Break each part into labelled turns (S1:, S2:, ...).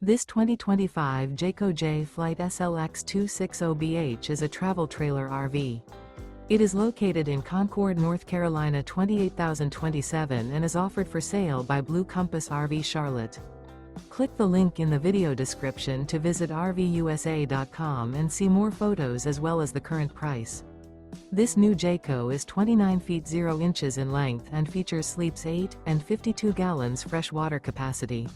S1: This 2025 Jayco Jay Flight SLX 260BH is a travel trailer RV. It is located in Concord, North Carolina 28027 and is offered for sale by Blue Compass RV Charlotte. Click the link in the video description to visit RVUSA.com and see more photos as well as the current price. This new Jayco is 29 feet 0 inches in length and features sleeps 8 and 52 gallons fresh water capacity.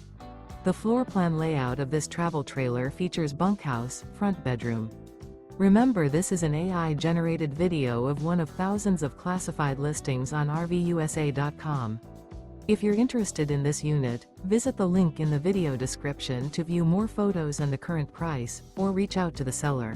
S1: The floor plan layout of this travel trailer features bunkhouse, front bedroom. Remember, this is an AI-generated video of one of thousands of classified listings on RVUSA.com. If you're interested in this unit, visit the link in the video description to view more photos and the current price, or reach out to the seller.